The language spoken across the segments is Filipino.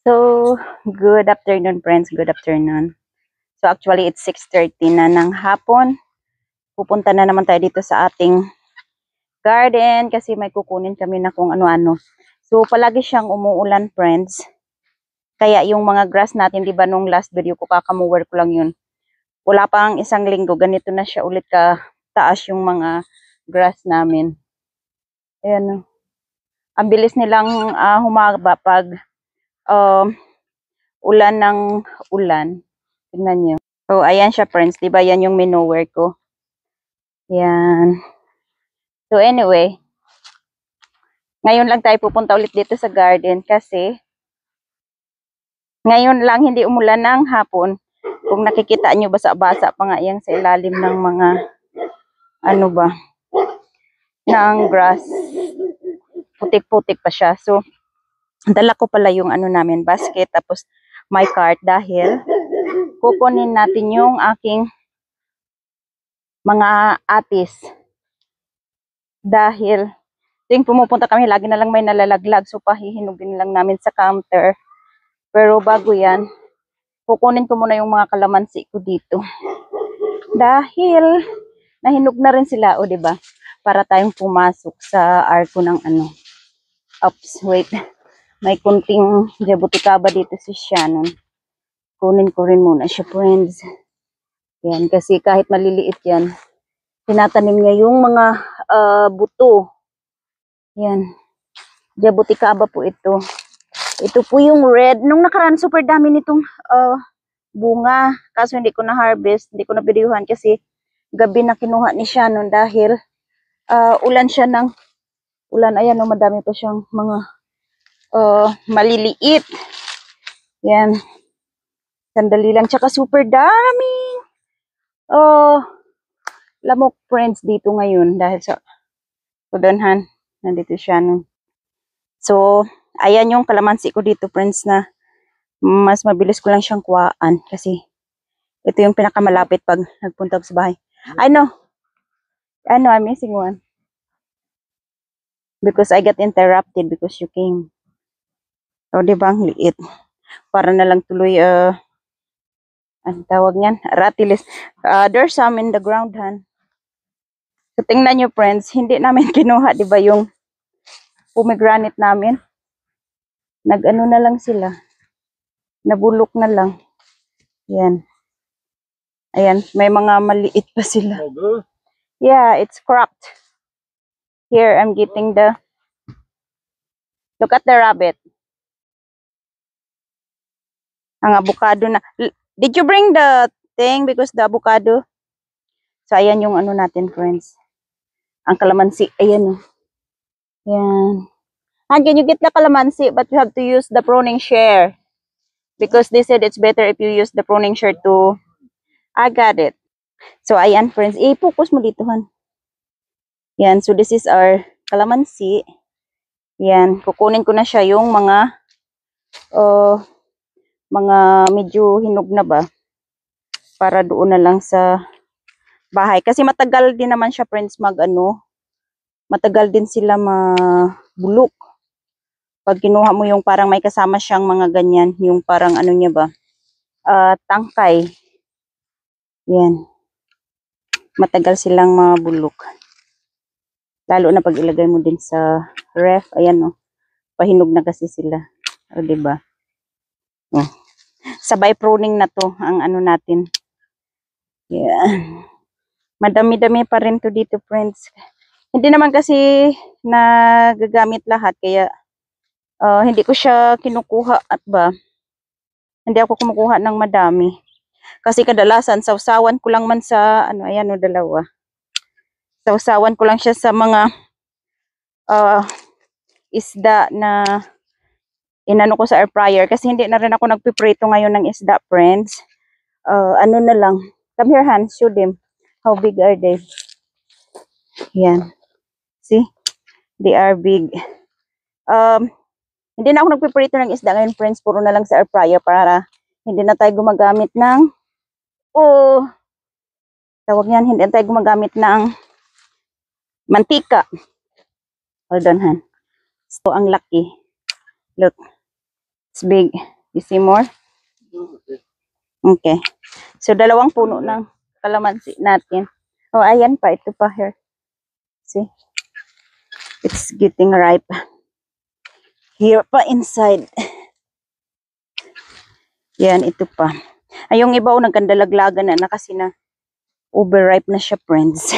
So, good afternoon friends, good afternoon. So actually it's 6:30 na ng hapon. Pupunta na naman tayo dito sa ating garden kasi may kukunin kami na kung ano-ano. So palagi siyang umuulan friends. Kaya yung mga grass natin, di ba nung last video ko kakamower ko lang yun. Wala pang isang linggo, ganito na siya ulit ka taas yung mga grass namin. Ayan. Ang bilis nilang humaba pag ulan ng ulan. Tingnan nyo. So, ayan siya friends. Diba yan yung minower ko? Yan. So, anyway. Ngayon lang tayo pupunta ulit dito sa garden kasi ngayon lang hindi umulan ng hapon. Kung nakikita nyo, basa-basa pa nga yan sa ilalim ng mga ano ba, ng grass. Putik-putik pa siya. So, dala ko pala yung ano namin, basket. Tapos, my cart dahil kukunin natin yung aking mga atis. Dahil tuwing pumupunta kami, lagi na lang may nalalaglag. So, pahihinugin lang namin sa counter. Pero bago yan, kukunin ko muna yung mga kalamansi ko dito. Dahil nahinog na rin sila, o diba? Para tayong pumasok sa arko ng ano. Oops, wait. May kunting jabuticaba dito si Shannon. Kunin ko rin muna siya, friends. Yan, kasi kahit maliliit yan, tinatanim niya yung mga buto. Yan. Jabuticaba po ito. Ito po yung red. Nung nakaraan, super dami nitong bunga. Kaso hindi ko na-harvest. Hindi ko na-videohan kasi gabi na kinuha ni Shannon dahil ulan siya ng ulan. Ayan, madami pa siyang mga maliliit. Yan. Sandali lang. Tsaka super daming lamok friends dito ngayon dahil sa Kudanhan. Nandito Shannon. So, ayan yung kalamansi ko dito friends na mas mabilis ko lang siyang kuhaan kasi ito yung pinakamalapit pag nagpunta sa bahay. I know, I'm missing one. Because I got interrupted because you came. O, diba ang liit? Para na lang tuloy, ang tawag niyan? Ratilis. There's some in the ground, han. So, tingnan nyo friends, hindi namin kinuha, diba yung pomegranate namin? Nag-ano na lang sila. Nabulok na lang. Yan. Ayan, may mga maliit pa sila. Yeah, it's cracked. Here, I'm getting the... Look at the rabbit. Ang avocado na... Did you bring the thing because the avocado? So, ayan yung ano natin, friends. Ang kalamansi. Ayan, oh. Ayan. Can you get the kalamansi? But you have to use the pruning shear. Because they said it's better if you use the pruning shear to... I got it. So, ayan, friends. I-focus mo dito, han. Yan. So, this is our kalamansi. Yan. Kukunin ko na siya yung mga medyo hinog na ba. Para doon na lang sa bahay. Kasi matagal din naman siya, friends, matagal din sila mabulok. Pag kinuha mo yung parang may kasama siyang mga ganyan, yung parang ano niya ba, tangkay. Yan. Matagal silang mabulok. Lalo na pag ilagay mo din sa ref, ayan oh. Pahinog na kasi sila. O, diba? Oh. Sabay pruning na to ang ano natin. Yan. Madami-dami pa rin to dito, friends. Hindi naman kasi nagagamit lahat, kaya hindi ko siya kinukuha at ba, hindi ako kumukuha ng madami. Kasi kadalasan, sausawan ko lang man sa, ano, ayan o, dalawa. Sausawan ko lang siya sa mga isda na inano ko sa air fryer. Kasi hindi na rin ako nagpiprito ngayon ng isda, friends. Ano na lang. Come here, Han, show them. How big are they? Yan. See? They are big. Hindi na ako nagpiprito ng isda ngayon, friends. Puro na lang sa air fryer para hindi na tayo gumagamit ng tawag yan, hindi na tayo gumagamit ng mantika. Hold on, Han. So, ang laki. Look. It's big. You see more? Okay. So, dalawang puno ng kalamansi natin. Oh, ayan pa. Ito pa here. See? It's getting ripe. Here pa inside. Yan, ito pa. Ay, yung iba, nagkandalaglagan na kasi na overripe na siya, friends.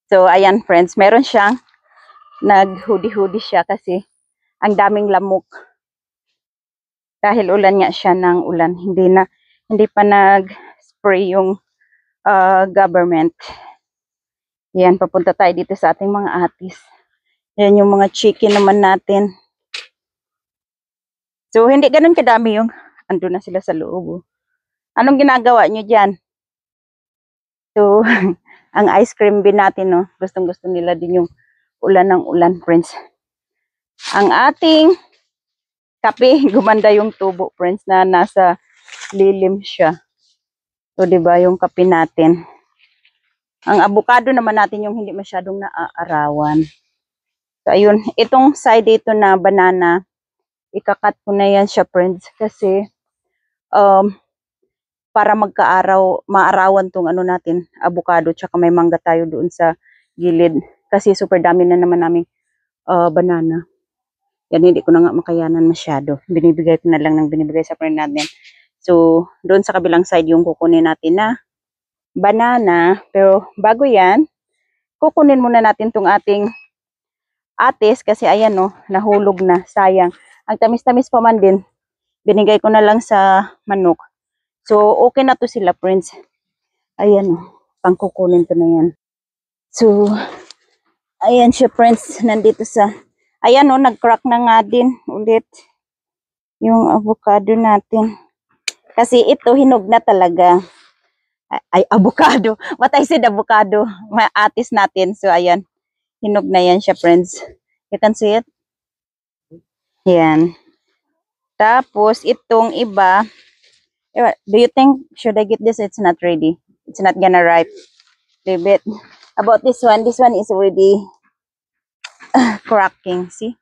So, ayan, friends. Meron siyang nag-hudi-hudi siya kasi ang daming lamok. Dahil ulan nga siya ng ulan. Hindi pa nag-spray yung government. Yan, papunta tayo dito sa ating mga atis. Yan yung mga chicken naman natin. So, hindi ganun kadami yung ando na sila sa loob. Anong ginagawa nyo dyan? So, ang ice cream bin natin, no? Gustong-gusto nila din yung ulan ng ulan, friends. Ang ating kape, gumanda yung tubo, friends, na nasa lilim siya. So, diba, yung kape natin. Ang avocado naman natin yung hindi masyadong naaarawan. So, ayun. Itong side dito na banana, ikakat ko na yan siya, friends. Kasi, para maarawan tong ano natin, avocado, tsaka may mangga tayo doon sa gilid. Kasi super dami na naman naming banana. Yan, hindi ko na nga makayanan masyado. Binibigay ko na lang ng binibigay sa friend natin. So, doon sa kabilang side yung kukunin natin na banana. Pero bago yan, kukunin muna natin tong ating atis kasi ayan no, nahulog na. Sayang. Ang tamis-tamis pa man din, binigay ko na lang sa manok. So, okay na to sila, friends. Ayan no, pangkukunin ko na yan. So, ayan siya, friends. Nandito sa, ayan no, nag-crack na nga din ulit yung avocado natin. Kasi ito, hinog na talaga. Ay, avocado. What I said, avocado. Atis natin. So, ayan. Hinog na yan siya, friends. You can see it? Yan. Tapos, itong iba. Do you think, should I get this? It's not ready. It's not gonna ripe. Leave it. About this one is already cracking. See?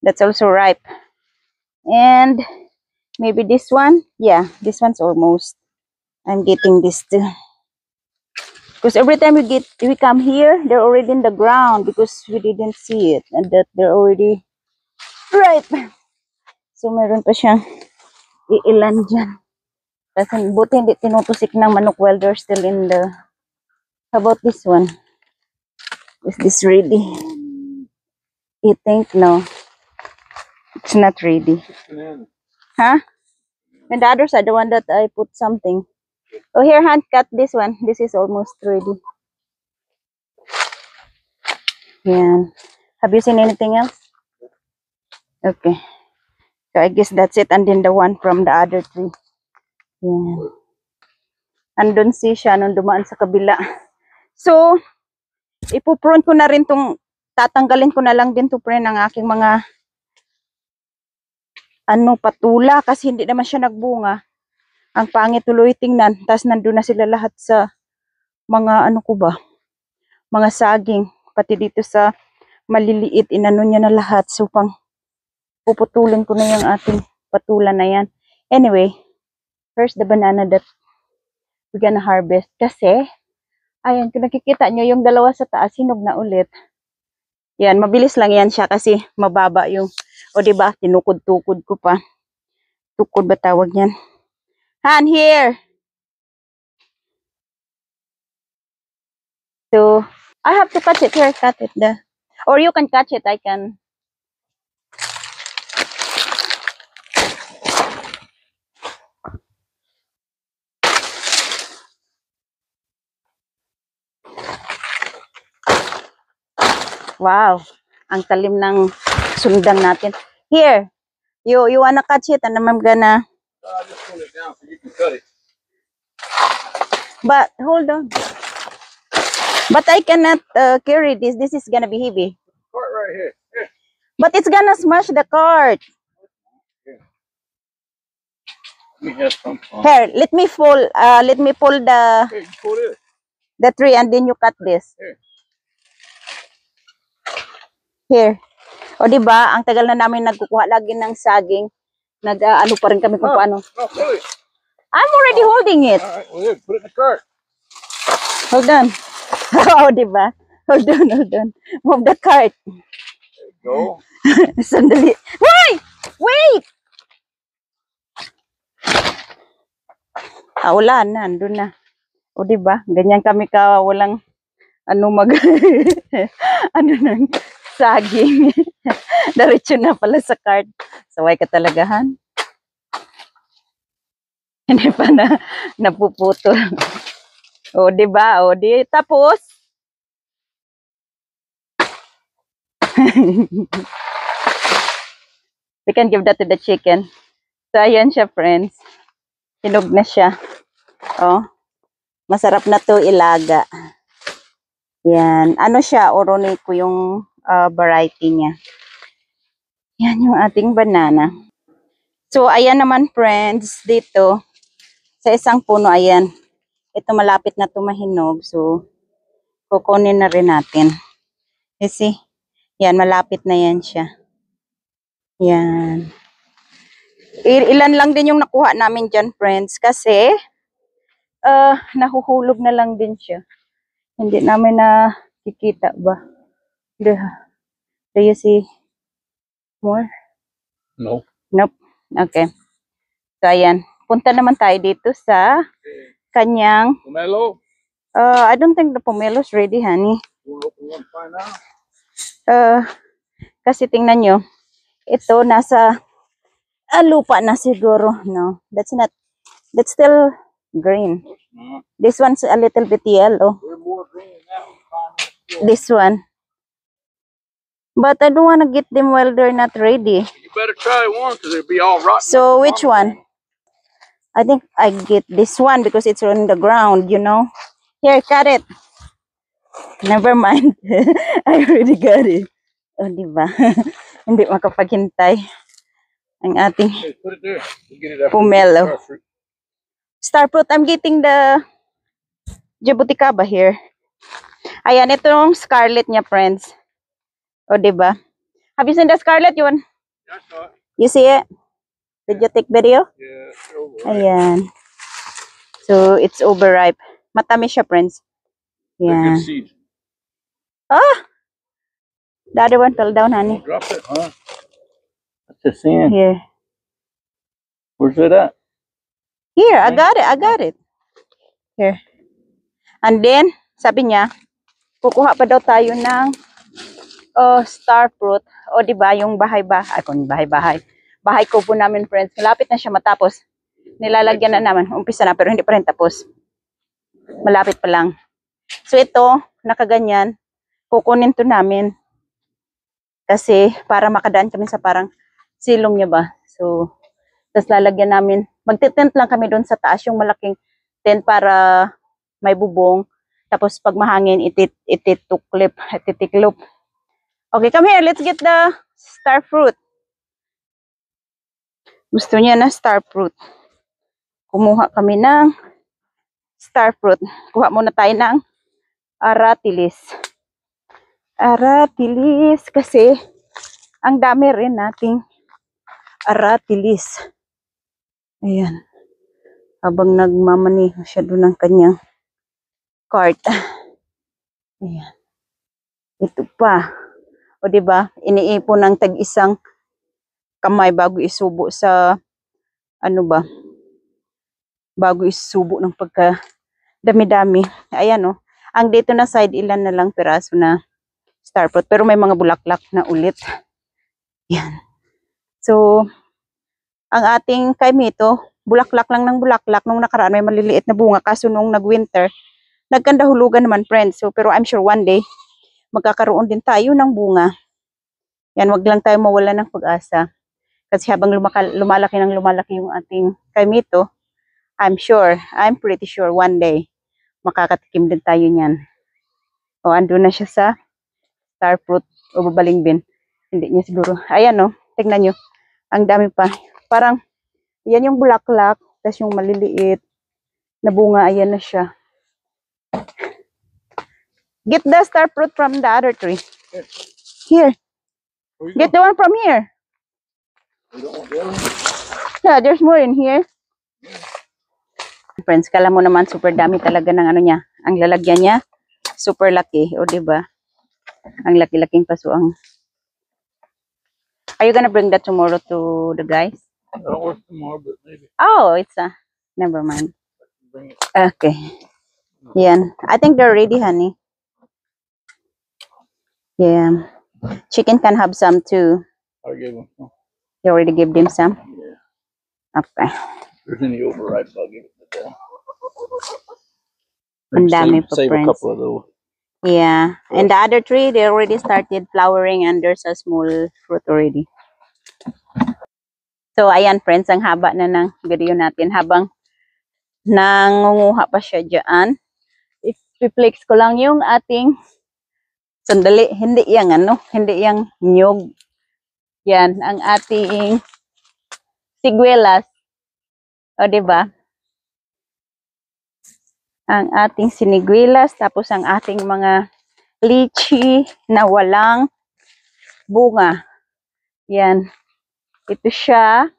That's also ripe. And, maybe this one. Yeah, this one's almost. I'm getting this too. Because every time we come here, they're already in the ground because we didn't see it. And that they're already ripe. So, meron pa siyang iilan dyan. Kasi buti hindi tinutusik ng manok while they're still in the... How about this one? Is this ready? You think? No. It's not ready. Huh? And the other side, the one that I put something. Oh, here, hand cut this one. This is almost ready. Yan. Have you seen anything else? Okay. So, I guess that's it. And then the one from the other tree. Yan. Andun siya nung dumaan sa kabila. So, ipuprune ko na rin tong, tatanggalin ko na lang din to, friend, ang aking mga patula. Kasi hindi naman siya nagbunga. Ang pangit tuloy tingnan. Tapos nandun na sila lahat sa mga mga saging. Pati dito sa maliliit, inano niya na lahat. So, puputulin ko na yung ating patula na yan. Anyway, here's the banana that we're gonna harvest. Kasi, ayan, kung nakikita nyo, yung dalawa sa taas, hinog na ulit. Yan, mabilis lang yan siya kasi mababa yung, o diba, tinukod-tukod ko pa. Tukod ba tawag yan? Han, here! So, I have to cut it here, cut it. Or you can catch it, I can. Wow, ang talim ng sundan natin. Here, you wanna catch it and I'm gonna... I'll just pull it down so you can cut it. But, hold on. But I cannot carry this. This is gonna be heavy. Cart right here. Here. But it's gonna smash the cart. Let me have some fun. Here, let me pull the Here, you pull this. the tree and then you cut this. Here. Here. O diba, ang tagal na namin nagkukuha lagi ng saging. Nag-ano pa rin kami kung Oh. paano. No, pull it. I'm already holding it. All right, well, here, put it in the cart. Hold on. Oh, diba? Hold on, hold on. Move the cart. Go. Sandali. Wait! Wait! Ulan, nandun na. O, diba? Ganyan kami ka, walang ano mag ano nang saging. Diretso na pala sa cart. Saway ka talagahan. Hindi pa na napuputol. O, diba? O, di tapos. We can give that to the chicken. So, ayan siya, friends. Hinog na siya. Oh. Masarap na to ilaga. Yan. Ano siya? Oronico yung variety niya. Yan yung ating banana. So, ayan naman, friends. Dito, sa isang puno, ayan. Ito malapit na to mahinog. So, kukunin na rin natin. You see? Yan, malapit na yan siya. Yan. Ilan lang din yung nakuha namin dyan, friends. Kasi, nahuhulog na lang din siya. Hindi namin nakikita ba? Do you see more? No. Nope. Okay. So, ayan. Punta naman tayo dito sa kanyang, Pomelo. I don't think the pomelo's ready, honey. You want to open one and find out? Kasi tingnan nyo, ito nasa lupa na siguro. No, that's still green. This one's a little bit yellow. We're more green than that one. This one. But I don't want to get them while they're not ready. You better try one because it'll be all rotten. So which one? I think I get this one because it's on the ground, you know. Here, cut it. Never mind. I already got it. Oh, diba? Hindi makapaghintay ang ating Hey, put it there. We'll get it after pomelo. our fruit. Star fruit. I'm getting the jabuticaba here. Ayan, itong scarlet niya, friends. O, diba? Have you seen the scarlet? Yun? Yeah, I saw it. You see it? Did you take video? Yeah, it's over. Ayan. So, it's overripe. Matamis siya, friends. They're Yeah. good seeds. Ah! The other one fell down, honey. Drop it, huh? That's the sand. Here. Where's it at? Here, I got it. I got it. Here. And then, sabi niya, kukuha pa daw tayo ng star fruit. O, diba, yung bahay-bahay. Kung bahay-bahay. Bahay ko po namin, friends. Malapit na siya matapos. Nilalagyan na naman. Umpisa na, pero hindi pa rin tapos. Malapit pa lang. So, ito, nakaganyan. Kukunin to namin. Kasi, para makadaan kami sa parang silong niya ba. So, tapos lalagyan namin. Magtitent lang kami doon sa taas, yung malaking tent para may bubong. Tapos, pag mahangin, ititiklop. Okay, come here. Let's get the star fruit. Gusto niya na star fruit. Kumuha kami ng star fruit. Kuha muna tayo ng aratilis. Aratilis kasi ang dami rin nating aratilis. Ayan. Habang nagmamaneho siya doon ng kanyang cart. Ayan. Ito pa. O diba, iniipon ng tag-isang kamay bago isubo sa ano ba? Bago isubo ng pagka dami-dami. Ayan o. Ang dito na side, ilan na lang piraso na star fruit. Pero may mga bulaklak na ulit. Yan. So, ang ating kaimito, bulaklak lang ng bulaklak. Nung nakaraan, may maliliit na bunga. Kaso nung nag-winter, nagkandahulugan naman, friends. So, pero I'm sure one day, magkakaroon din tayo ng bunga. Yan, wag lang tayo mawala ng pag-asa. Kasi habang lumalaki yung ating kaimito, I'm pretty sure one day, makakatikim din tayo niyan. O, ando na siya sa star fruit o babalingbin. Hindi niya siguro. Ayan o, tignan nyo. Ang dami pa. Parang, yan yung bulaklak, tapos yung maliliit na bunga, ayan na siya. Get the star fruit from the other tree. Here. Get the one from here. You don't want the other one? Yeah, there's more in here. Friends, kala mo naman super dami talaga ng ano niya. Ang lalagyan niya, super laki. O, diba? Ang laki-laking pasuang. Are you gonna bring that tomorrow to the guys? I don't work tomorrow, but maybe Oh, it's never mind. bring it. Okay. Yan. I think they're ready, honey. Yeah. Chicken can have some too. I gave them some. You already gave them some? Yeah. Okay. If there's any overripe, I'll give it to them. Ang dami pa, Save a friends. couple of those. Yeah. And the other tree, they already started flowering and there's a small fruit already. So, ayan friends, ang haba na ng video natin habang nangunguha pa siya dyan. I-flex ko lang yung ating sandali, hindi yang ano, hindi yang nyog. Yan, ang ating siguelas. O, diba? Ang ating siniguelas, tapos ang ating mga lychee na walang bunga. Yan. Ito siya.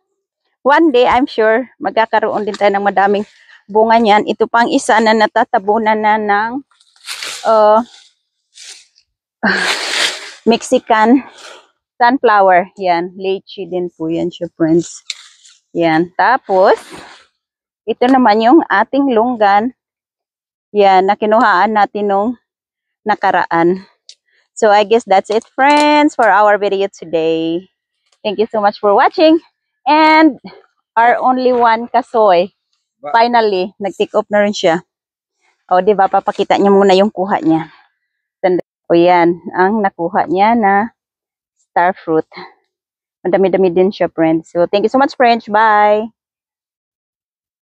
One day, I'm sure, magkakaroon din tayo ng madaming bunga niyan. Ito pang isa na natatabunan na ng Mexican sunflower. Yan. Lychee din po yan siya, friends. Yan. Tapos, ito naman yung ating lunggan. Yan, na kinuhaan natin nung nakaraan. So, I guess that's it, friends, for our video today. Thank you so much for watching. And our only one kasoy, finally, nag-take off na rin siya. O, diba, papakita niya muna yung kuha niya. O, yan, ang nakuha niya na star fruit. Madami-dami din siya, friends. So, thank you so much, friends. Bye!